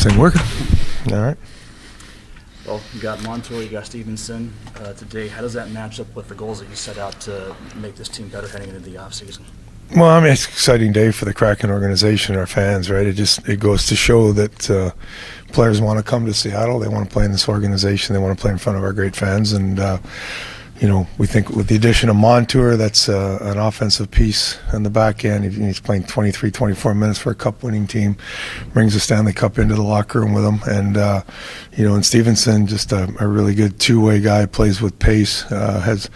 thing working. All right. Well, you got Montour, you got Stephenson today. How does that match up with the goals that you set out to make this team better heading into the offseason? Well, I mean, it's an exciting day for the Kraken organization and our fans, right? It goes to show that players want to come to Seattle. They want to play in this organization. They want to play in front of our great fans. And, we think with the addition of Montour, that's an offensive piece in the back end. He's playing 23, 24 minutes for a cup-winning team, brings the Stanley Cup into the locker room with him. And, and Stephenson, just a really good two-way guy, plays with pace, has,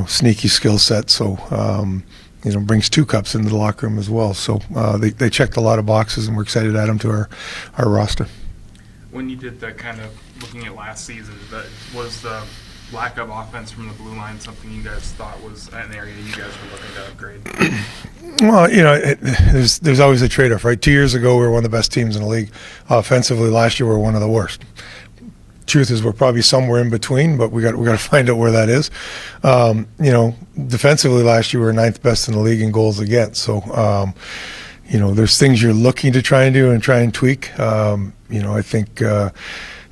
sneaky skill set. So, brings two cups into the locker room as well. So they checked a lot of boxes, and we're excited to add them to our roster. When you did that kind of looking at last season, was the lack of offense from the blue line something you guys thought was an area you guys were looking to upgrade? Well, there's always a trade-off, right? 2 years ago, we were one of the best teams in the league. Offensively, last year, we were one of the worst. Truth is, we're probably somewhere in between, but we got to find out where that is. Defensively, last year, we were ninth best in the league in goals against. So, there's things you're looking to try and do and try and tweak. I think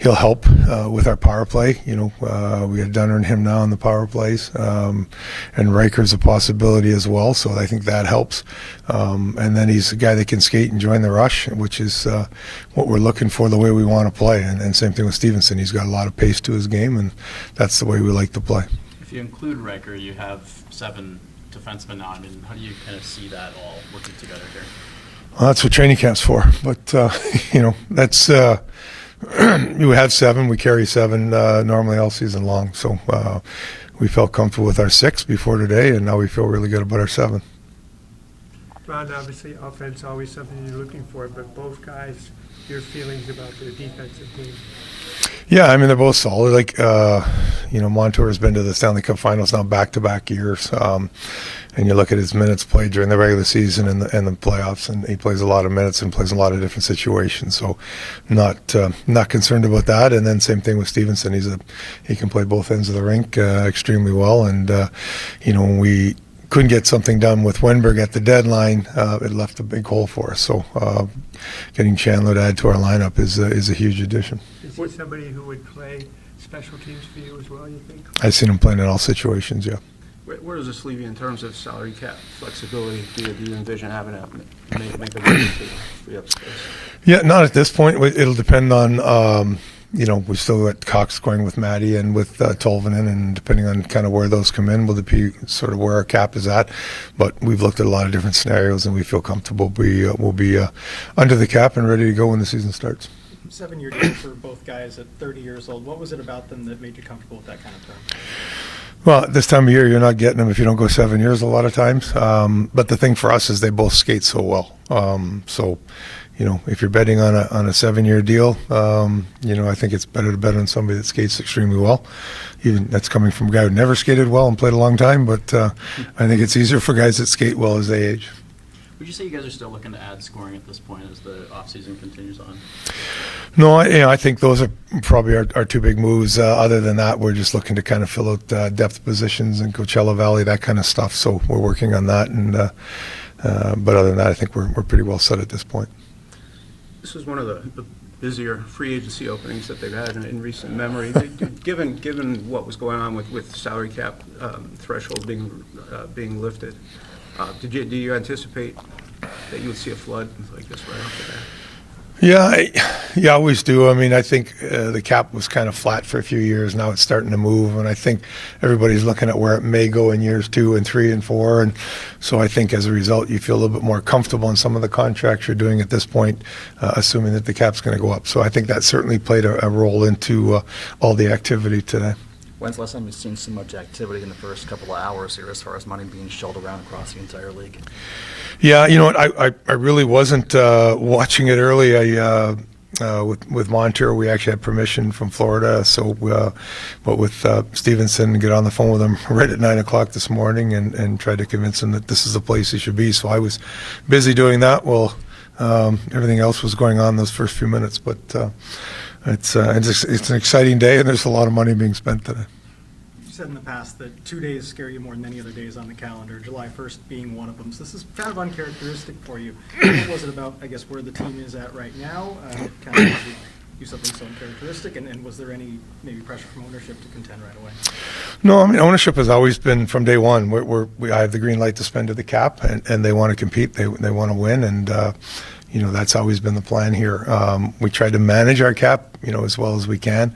he'll help with our power play. We got Dunner and him now in the power plays, and Riker's a possibility as well. So I think that helps. And then he's a guy that can skate and join the rush, which is what we're looking for, the way we want to play. And same thing with Stephenson. He's got a lot of pace to his game, and that's the way we like to play. If you include Riker, you have 7 defensemen now. I mean, how do you kind of see that all working together here? Well, that's what training camp's for. But, that's we have 7. We carry 7 normally all season long. So we felt comfortable with our 6 before today, and now we feel really good about our 7. Ron, obviously offense always something you're looking for, but both guys, your feelings about their defensive team? Yeah, I mean, they're both solid. Like, Montour has been to the Stanley Cup Finals now back-to-back years. And you look at his minutes played during the regular season and the playoffs, and he plays a lot of minutes and plays in a lot of different situations. So not concerned about that. And then same thing with Stephenson. He can play both ends of the rink extremely well. And, when we couldn't get something done with Wenberg at the deadline, it left a big hole for us. So getting Chandler to add to our lineup is a huge addition. Is he somebody who would play special teams for you as well, you think? I've seen him playing in all situations, yeah. Where does this leave you in terms of salary cap flexibility? Do you envision having to make a move to free up space? Yeah, not at this point. It'll depend on, we still got Cox scoring with Matty and with Tolvanen, and depending on kind of where those come in, will it be sort of where our cap is at. But we've looked at a lot of different scenarios, and we feel comfortable we'll be under the cap and ready to go when the season starts. 7-year deal for both guys at 30 years old. What was it about them that made you comfortable with that kind of term? Well, this time of year, you're not getting them if you don't go 7 years a lot of times. But the thing for us is they both skate so well. If you're betting on a 7-year deal, I think it's better to bet on somebody that skates extremely well. Even that's coming from a guy who never skated well and played a long time. But I think it's easier for guys that skate well as they age. Would you say you guys are still looking to add scoring at this point as the offseason continues on? No, I think those are probably our 2 big moves. Other than that, we're just looking to kind of fill out depth positions in Coachella Valley, that kind of stuff. So we're working on that. And but other than that, I think we're pretty well set at this point. This is one of the busier free agency openings that they've had in recent memory. Given what was going on with salary cap threshold being lifted, do you anticipate that you would see a flood like this right off the bat? Yeah, I always do. I mean, I think the cap was kind of flat for a few years. Now it's starting to move, and I think everybody's looking at where it may go in years 2 and 3 and 4. And so I think as a result, you feel a little bit more comfortable in some of the contracts you're doing at this point, assuming that the cap's going to go up. So I think that certainly played a role into all the activity today. When's the last time you've seen so much activity in the first couple of hours here as far as money being shelled around across the entire league? Yeah, I really wasn't watching it early. With Montour, we actually had permission from Florida. So, but with Stephenson, get on the phone with him right at 9 o'clock this morning and tried to convince him that this is the place he should be. So I was busy doing that. Well, everything else was going on those first few minutes. But it's an exciting day, and there's a lot of money being spent today. said in the past that 2 days scare you more than any other days on the calendar, July 1st being one of them. So this is kind of uncharacteristic for you. What was it about, I guess, where the team is at right now? Kind of do something so uncharacteristic, and was there any maybe pressure from ownership to contend right away? No, I mean, ownership has always been from day one. I have the green light to spend to the cap, and they want to compete. They want to win, and that's always been the plan here. We tried to manage our cap, as well as we can.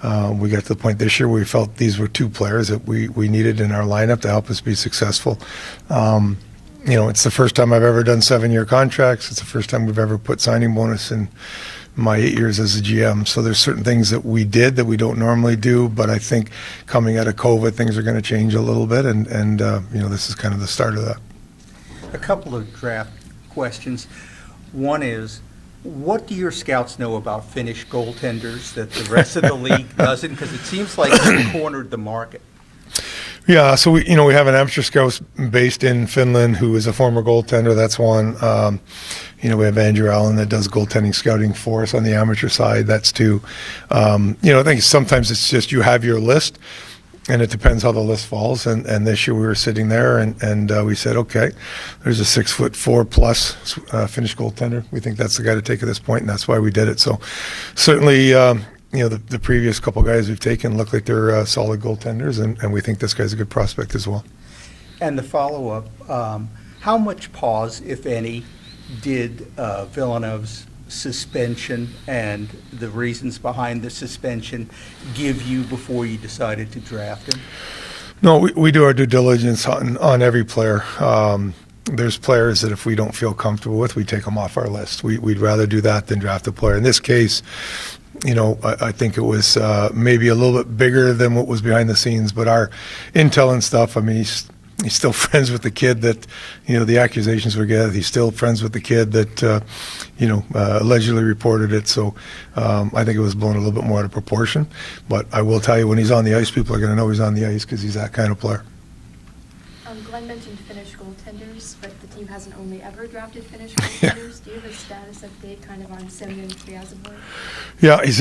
We got to the point this year where we felt these were two players that we needed in our lineup to help us be successful. It's the first time I've ever done 7-year contracts. It's the first time we've ever put signing bonus in my 8 years as a GM. So there's certain things that we did that we don't normally do, but I think coming out of COVID, things are going to change a little bit, and this is kind of the start of that. A couple of draft questions. One is, what do your scouts know about Finnish goaltenders that the rest of the league doesn't? Because it seems like you cornered the market. Yeah, so we have an amateur scout based in Finland who is a former goaltender. That's one. We have Andrew Allen that does goaltending scouting for us on the amateur side. That's two. I think sometimes it's just you have your list, and it depends how the list falls. And this year we were sitting there, and we said, okay, there's a 6'4+ Finnish goaltender. We think that's the guy to take at this point, and that's why we did it. So certainly. The previous couple guys we've taken look like they're solid goaltenders, and we think this guy's a good prospect as well. And the follow-up, how much pause, if any, did Villanove's suspension and the reasons behind the suspension give you before you decided to draft him? No, we do our due diligence on every player. There's players that if we don't feel comfortable with, we take them off our list. We'd rather do that than draft a player. In this case, I think it was maybe a little bit bigger than what was behind the scenes, but our intel and stuff, I mean, he's still friends with the kid that, the accusations were against. He's still friends with the kid that, allegedly reported it. So I think it was blown a little bit more out of proportion. But I will tell you, when he's on the ice, people are going to know he's on the ice because he's that kind of player. Glenn mentioned Finnish goaltenders, but the team hasn't only ever drafted Finnish goaltenders. Do you have a status update kind of on Semyon Kryazov? Yeah, he's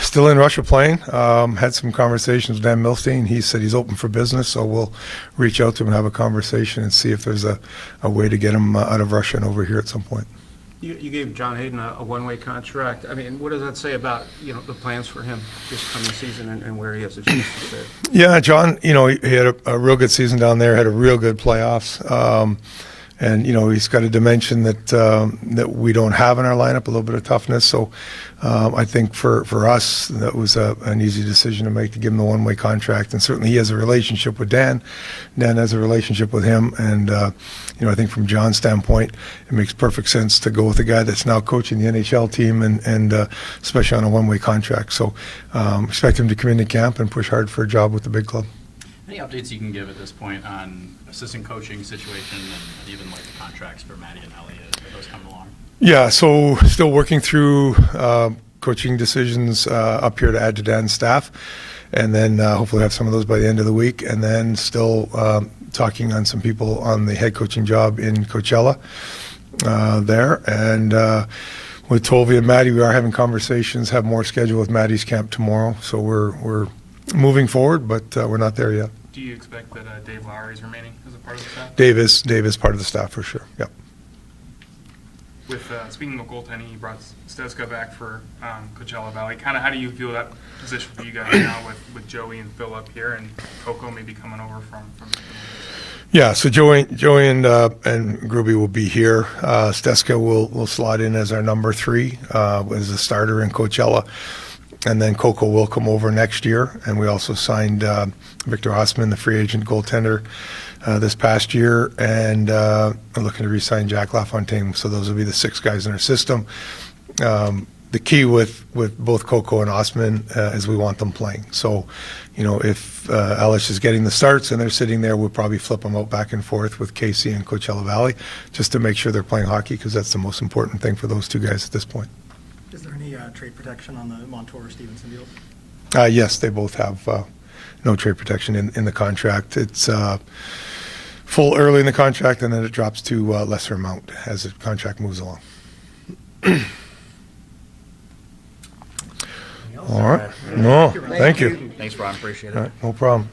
still in Russia playing. Had some conversations with Dan Milstein. He said he's open for business, so we'll reach out to him and have a conversation and see if there's a way to get him out of Russia and over here at some point. You gave John Hayden a one-way contract. I mean, what does that say about, the plans for him this coming season and where he has a chance to fit? Yeah, John, he had a real good season down there, had a real good playoffs. And, he's got a dimension that we don't have in our lineup, a little bit of toughness. So I think for us, that was an easy decision to make, to give him the one-way contract. And certainly he has a relationship with Dan. Dan has a relationship with him. And, I think from John's standpoint, it makes perfect sense to go with a guy that's now coaching the NHL team and especially on a one-way contract. So expect him to come into camp and push hard for a job with the big club. Any updates you can give at this point on assistant coaching situation and even like the contracts for Maddie and Elliott? Are those coming along? Yeah, so still working through coaching decisions up here to add to Dan's staff, and then hopefully have some of those by the end of the week, and then still talking on some people on the head coaching job in Coachella there. And with Tolvi and Maddie, we are having conversations, have more scheduled with Maddie's camp tomorrow, so we're moving forward, but we're not there yet. Do you expect that Dave Lowry is remaining as a part of the staff? Dave is part of the staff for sure. Yep. With speaking of goaltending, you brought Stezka back for Coachella Valley. Kind of how do you feel that position for you guys now with Joey and Phil up here and Coco maybe coming over from Yeah, so Joey and Gruby will be here. Stezka will slot in as our number 3 as a starter in Coachella. And then Coco will come over next year. And we also signed Victor Osman, the free agent goaltender, this past year. And we're looking to re-sign Jack LaFontaine. So those will be the 6 guys in our system. The key with both Coco and Osman is we want them playing. So, if Ellis is getting the starts and they're sitting there, we'll probably flip them out back and forth with Casey and Coachella Valley just to make sure they're playing hockey, because that's the most important thing for those 2 guys at this point. Is there any trade protection on the Montour Stephenson deals? Yes, they both have no trade protection in the contract. It's full early in the contract, and then it drops to lesser amount as the contract moves along. All right. No, thank you. Thanks, Ron. Appreciate it. All right, no problem.